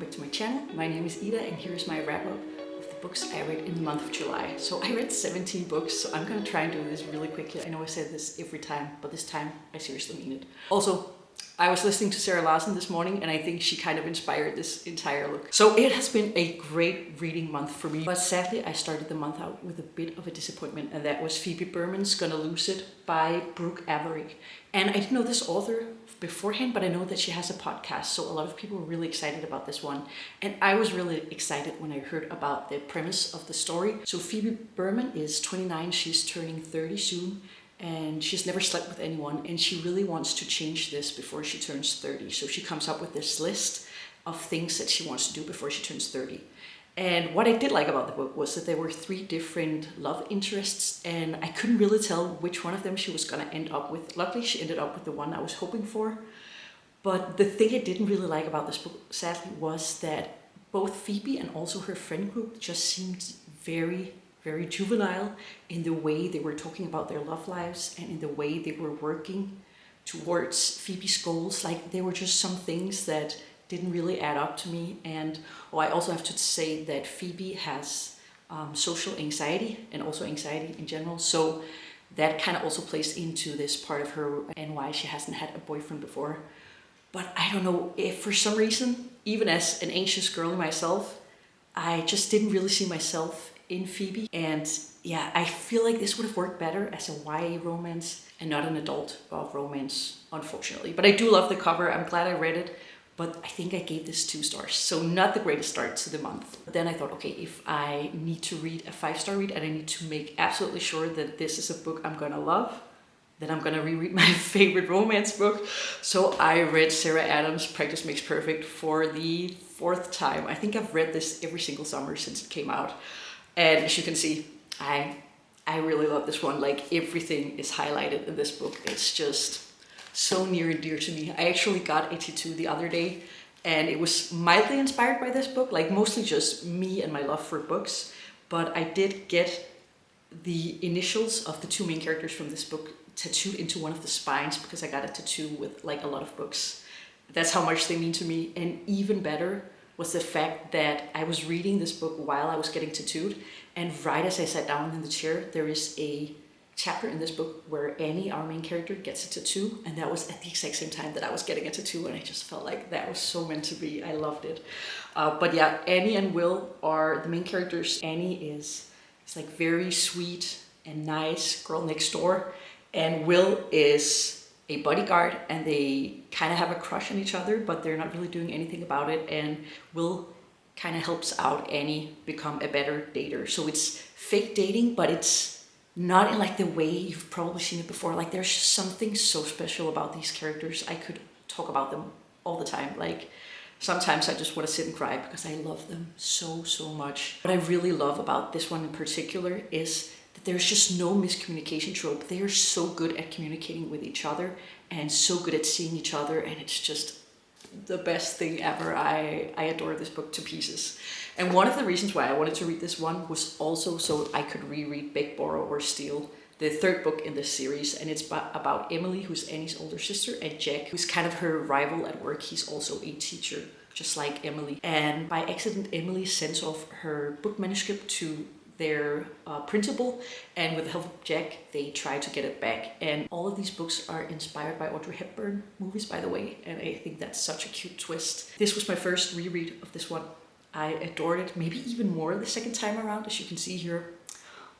back to my channel. My name is Ida and here's my wrap up of the books I read in the month of July. So I read 17 books, so I'm gonna try and do this really quickly. I know I say this every time, but this time I seriously mean it. Also, I was listening to Sarah Larson this morning and I think she kind of inspired this entire look. So it has been a great reading month for me, but sadly I started the month out with a bit of a disappointment, and that was Phoebe Berman's Gonna Lose It by Brooke Averick. And I didn't know this author beforehand, but I know that she has a podcast, so a lot of people were really excited about this one. And I was really excited when I heard about the premise of the story. So Phoebe Berman is 29, she's turning 30 soon, and she's never slept with anyone, and she really wants to change this before she turns 30. So she comes up with this list of things that she wants to do before she turns 30. And what I did like about the book was that there were 3 different love interests, and I couldn't really tell which one of them she was gonna end up with. Luckily, she ended up with the one I was hoping for. But the thing I didn't really like about this book, sadly, was that both Phoebe and also her friend group just seemed very juvenile in the way they were talking about their love lives and in the way they were working towards Phoebe's goals. Like, there were just some things that didn't really add up to me. And I also have to say that Phoebe has social anxiety and also anxiety in general. So that kind of also plays into this part of her and why she hasn't had a boyfriend before. But I don't know, if for some reason, even as an anxious girl myself, I just didn't really see myself in Phoebe. And yeah, I feel like this would have worked better as a YA romance and not an adult romance, unfortunately. But I do love the cover. I'm glad I read it. But I think I gave this 2 stars, so not the greatest start to the month. But then I thought, okay, if I need to read a 5-star read and I need to make absolutely sure that this is a book I'm gonna love, then I'm gonna reread my favorite romance book. So I read Sarah Adams' Practice Makes Perfect for the 4th time. I think I've read this every single summer since it came out. And as you can see, I really love this one. Like, everything is highlighted in this book. It's just so near and dear to me. I actually got a tattoo the other day, and it was mildly inspired by this book, like mostly just me and my love for books. But I did get the initials of the 2 main characters from this book tattooed into one of the spines because I got a tattoo with like a lot of books. That's how much they mean to me. And even better was the fact that I was reading this book while I was getting tattooed, and right as I sat down in the chair, there is a chapter in this book where Annie, our main character, gets a tattoo, and that was at the exact same time that I was getting a tattoo, and I just felt like that was so meant to be. I loved it. But yeah, Annie and Will are the main characters. Annie is like very sweet and nice girl next door, and Will is a bodyguard, and they kind of have a crush on each other, but they're not really doing anything about it, and Will kind of helps out Annie become a better dater. So it's fake dating, but it's not in like the way you've probably seen it before. Like, there's just something so special about these characters. I could talk about them all the time. Like, sometimes I just want to sit and cry because I love them so much. What I really love about this one in particular is that there's just no miscommunication trope. They are so good at communicating with each other and so good at seeing each other, and it's just the best thing ever. I adore this book to pieces. And one of the reasons why I wanted to read this one was also so I could reread Beg, Borrow, or Steal, the 3rd book in this series. And it's about Emily, who's Annie's older sister, and Jack, who's kind of her rival at work. He's also a teacher, just like Emily. And by accident, Emily sends off her book manuscript to their principal, and with the help of Jack, they try to get it back. And all of these books are inspired by Audrey Hepburn movies, by the way, and I think that's such a cute twist. This was my first reread of this one. I adored it, maybe even more the 2nd time around, as you can see here.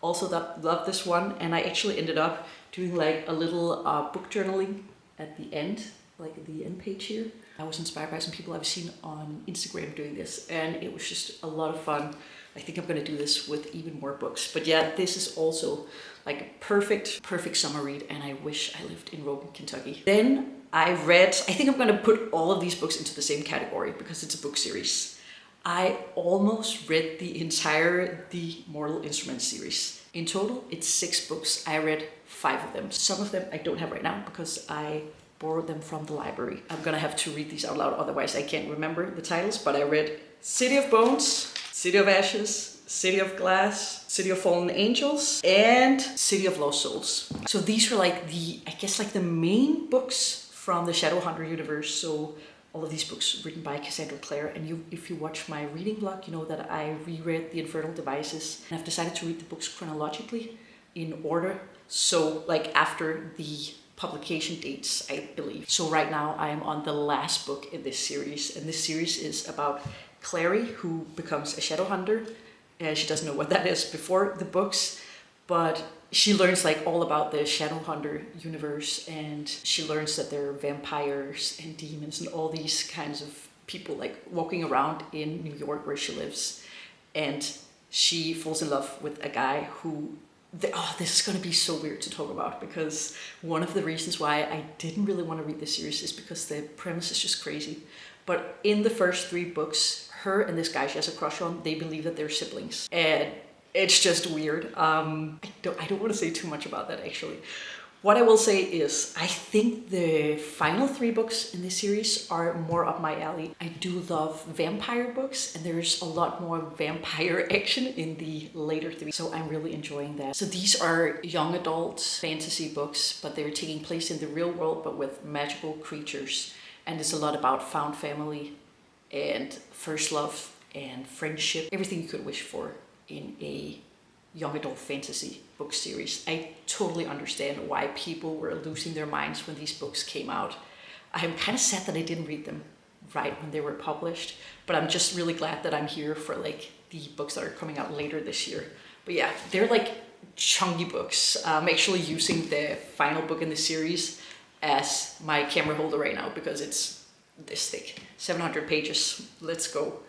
Also loved this one, and I actually ended up doing like a little book journaling at the end, like at the end page here. I was inspired by some people I've seen on Instagram doing this, and it was just a lot of fun. I think I'm gonna do this with even more books. But yeah, this is also like a perfect summer read, and I wish I lived in Rogan, Kentucky. Then I think I'm gonna put all of these books into the same category because it's a book series. I almost read the entire The Mortal Instruments series. In total, it's 6 books. I read 5 of them. Some of them I don't have right now because I borrowed them from the library. I'm gonna have to read these out loud, otherwise I can't remember the titles, but I read City of Bones, City of Ashes, City of Glass, City of Fallen Angels, and City of Lost Souls. So these were like the main books from the Shadowhunter universe. So all of these books written by Cassandra Clare. And if you watch my reading blog, you know that I reread The Infernal Devices. And I've decided to read the books chronologically in order. So like after the publication dates, I believe. So right now I am on the last book in this series. And this series is about Clary, who becomes a shadow hunter. She doesn't know what that is before the books, but she learns like all about the Shadowhunter universe, and she learns that there are vampires and demons and all these kinds of people like walking around in New York where she lives. And she falls in love with a guy who, this is going to be so weird to talk about, because one of the reasons why I didn't really want to read this series is because the premise is just crazy. But in the first 3 books, her and this guy she has a crush on, they believe that they're siblings. And it's just weird. I don't want to say too much about that, actually. What I will say is I think the final 3 books in this series are more up my alley. I do love vampire books, and there's a lot more vampire action in the later 3. So I'm really enjoying that. So these are young adult fantasy books, but they're taking place in the real world, but with magical creatures. And it's a lot about found family and first love and friendship, everything you could wish for in a young adult fantasy book series. I totally understand why people were losing their minds when these books came out. I'm kind of sad that I didn't read them right when they were published, but I'm just really glad that I'm here for like the books that are coming out later this year. But yeah, they're like chunky books. I'm actually using the final book in the series as my camera holder right now because it's this thick, 700 pages. Let's go.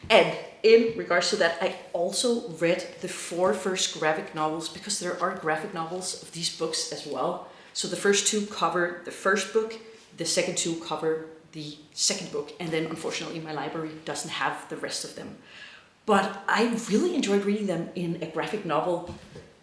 And in regards to that, I also read the 4 first graphic novels, because there are graphic novels of these books as well. So the first 2 cover the first book, the second 2 cover the second book, and then unfortunately my library doesn't have the rest of them. But I really enjoyed reading them in a graphic novel.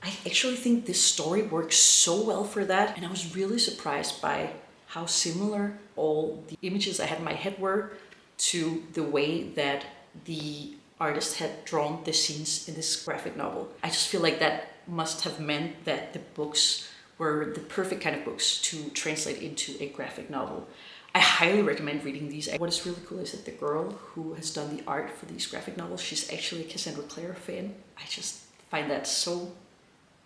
I actually think this story works so well for that, and I was really surprised by how similar all the images I had in my head were to the way that the artist had drawn the scenes in this graphic novel. I just feel like that must have meant that the books were the perfect kind of books to translate into a graphic novel. I highly recommend reading these. What is really cool is that the girl who has done the art for these graphic novels, she's actually a Cassandra Clare fan. I just find that so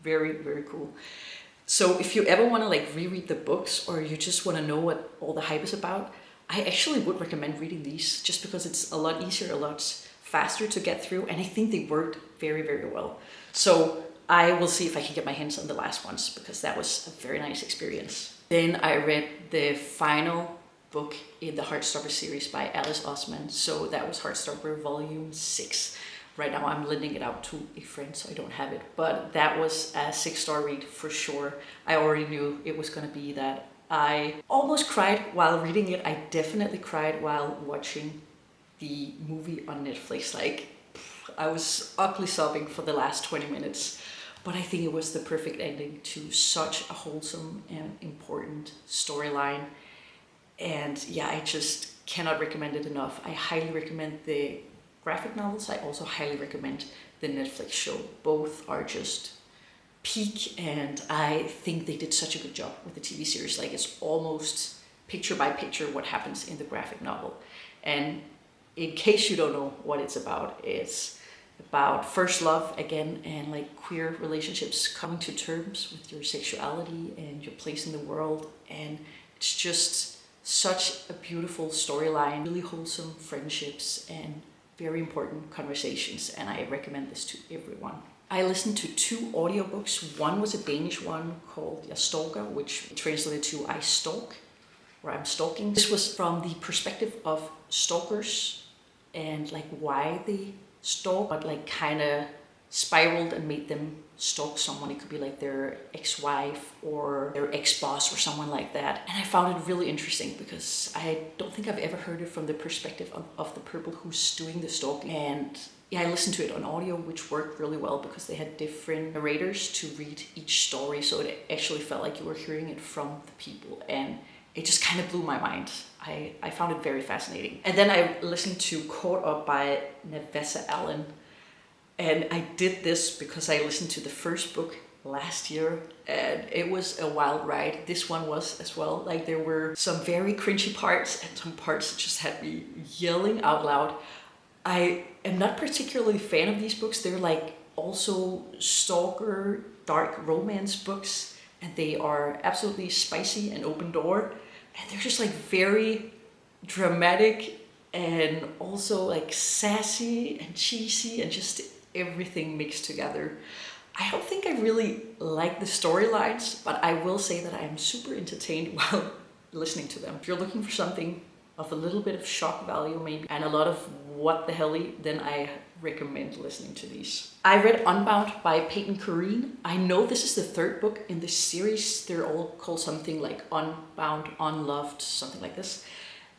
very, very cool. So if you ever want to like reread the books, or you just want to know what all the hype is about, I actually would recommend reading these, just because it's a lot easier, a lot faster to get through, and I think they worked very, very well. So I will see if I can get my hands on the last ones, because that was a very nice experience. Then I read the final book in the Heartstopper series by Alice Oseman. So that was Heartstopper Volume 6. Right now I'm lending it out to a friend, so I don't have it. But that was a 6-star read for sure. I already knew it was going to be that. I almost cried while reading it. I definitely cried while watching the movie on Netflix. Like, I was ugly sobbing for the last 20 minutes. But I think it was the perfect ending to such a wholesome and important storyline. And yeah, I just cannot recommend it enough. I highly recommend the graphic novels. I also highly recommend the Netflix show. Both are just peak, and I think they did such a good job with the TV series. Like, it's almost picture by picture what happens in the graphic novel. And in case you don't know what it's about first love again, and like queer relationships, coming to terms with your sexuality and your place in the world. And it's just such a beautiful storyline, really wholesome friendships and very important conversations, and I recommend this to everyone. I listened to 2 audiobooks. One was a Danish one called Jeg Stalker, which translated to I Stalk, or I'm stalking. This was from the perspective of stalkers and like why they stalk, but like kind of spiraled and made them stalk someone. It could be like their ex-wife or their ex-boss or someone like that. And I found it really interesting because I don't think I've ever heard it from the perspective of the people who's doing the stalking. And yeah, I listened to it on audio, which worked really well because they had different narrators to read each story. So it actually felt like you were hearing it from the people, and it just kind of blew my mind. I found it very fascinating. And then I listened to Caught Up by Navessa Allen. And I did this because I listened to the first book last year, and it was a wild ride. This one was as well. Like, there were some very cringy parts and some parts that just had me yelling out loud. I am not particularly a fan of these books. They're like also stalker, dark romance books, and they are absolutely spicy and open door, and they're just like very dramatic and also like sassy and cheesy and just everything mixed together. I don't think I really like the storylines, but I will say that I am super entertained while listening to them. If you're looking for something of a little bit of shock value maybe, and a lot of what the helly, then I recommend listening to these. I read Unbound by Peyton Corrine. I know this is the third book in this series. They're all called something like Unbound, Unloved, something like this.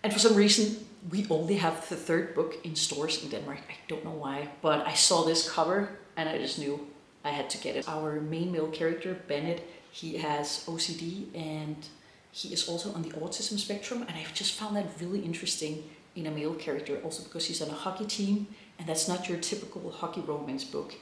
And for some reason, we only have the third book in stores in Denmark. I don't know why, but I saw this cover and I just knew I had to get it. Our main male character, Bennett, he has OCD and he is also on the autism spectrum, and I've just found that really interesting in a male character, also because he's on a hockey team, and that's not your typical hockey romance book.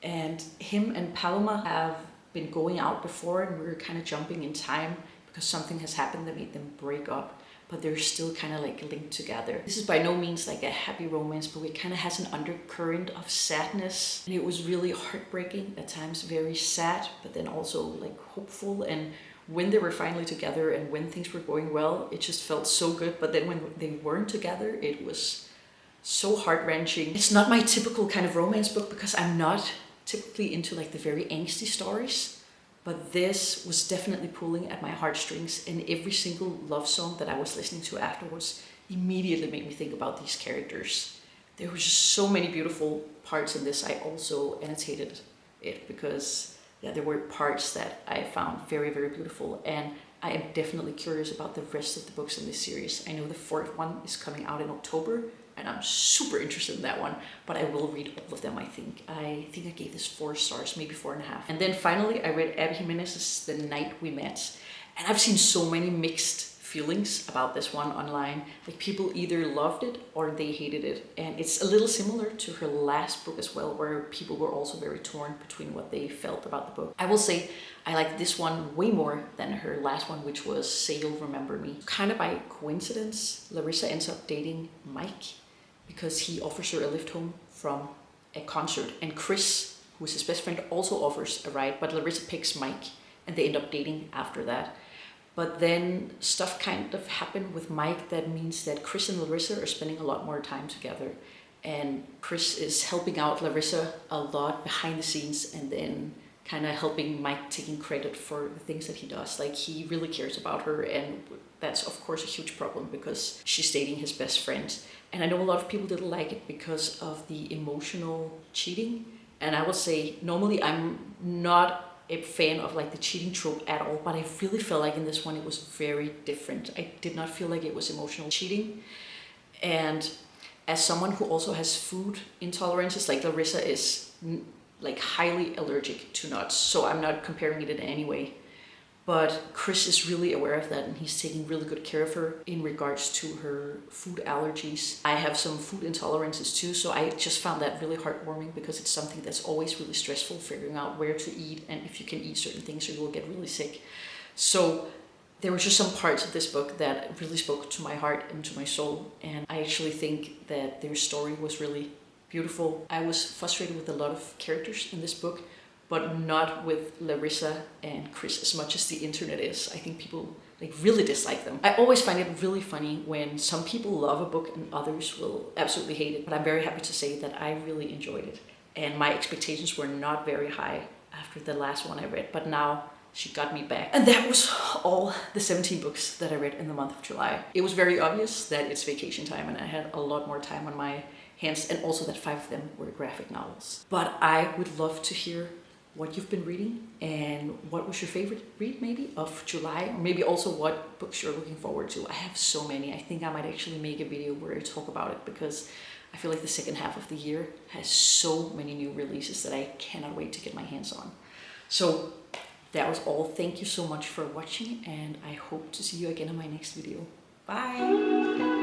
And him and Paloma have been going out before, and we're kind of jumping in time because something has happened that made them break up, but they're still kind of like linked together. This is by no means like a happy romance, but it kind of has an undercurrent of sadness, and it was really heartbreaking at times, very sad, but then also like hopeful. And when they were finally together and when things were going well, it just felt so good. But then when they weren't together, it was so heart-wrenching. It's not my typical kind of romance book because I'm not typically into like the very angsty stories, but this was definitely pulling at my heartstrings, and every single love song that I was listening to afterwards immediately made me think about these characters. There were just so many beautiful parts in this. I also annotated it because there were parts that I found very, very beautiful, and I am definitely curious about the rest of the books in this series. I know the fourth one is coming out in October, and I'm super interested in that one, but I will read all of them, I think. I gave this 4 stars, maybe 4.5. And then finally, I read Abby Jimenez's The Night We Met, and I've seen so many mixed feelings about this one online. Like, people either loved it or they hated it, and it's a little similar to her last book as well, where people were also very torn between what they felt about the book. I will say I like this one way more than her last one, which was Say You'll Remember Me. Kind of by coincidence, Larissa ends up dating Mike because he offers her a lift home from a concert, and Chris, who is his best friend, also offers a ride, but Larissa picks Mike and they end up dating after that. But then stuff kind of happened with Mike that means that Chris and Larissa are spending a lot more time together. And Chris is helping out Larissa a lot behind the scenes, and then kind of helping Mike, taking credit for the things that he does. Like, he really cares about her, and that's of course a huge problem because she's dating his best friend. And I know a lot of people didn't like it because of the emotional cheating. And I will say, normally I'm not a fan of like the cheating trope at all, but I really felt like in this one it was very different. I did not feel like it was emotional cheating. And as someone who also has food intolerances, like Larissa is like highly allergic to nuts, so I'm not comparing it in any way. But Chris is really aware of that, and he's taking really good care of her in regards to her food allergies. I have some food intolerances too, so I just found that really heartwarming because it's something that's always really stressful, figuring out where to eat and if you can eat certain things or you will get really sick. So there were just some parts of this book that really spoke to my heart and to my soul, and I actually think that their story was really beautiful. I was frustrated with a lot of characters in this book, but not with Larissa and Chris as much as the internet is. I think people like really dislike them. I always find it really funny when some people love a book and others will absolutely hate it, but I'm very happy to say that I really enjoyed it. And my expectations were not very high after the last one I read, but now she got me back. And that was all the 17 books that I read in the month of July. It was very obvious that it's vacation time and I had a lot more time on my hands, and also that 5 of them were graphic novels. But I would love to hear what you've been reading and what was your favorite read maybe of July, or maybe also what books you're looking forward to. I have so many. I think I might actually make a video where I talk about it because I feel like the second half of the year has so many new releases that I cannot wait to get my hands on. So that was all. Thank you so much for watching, and I hope to see you again in my next video. Bye!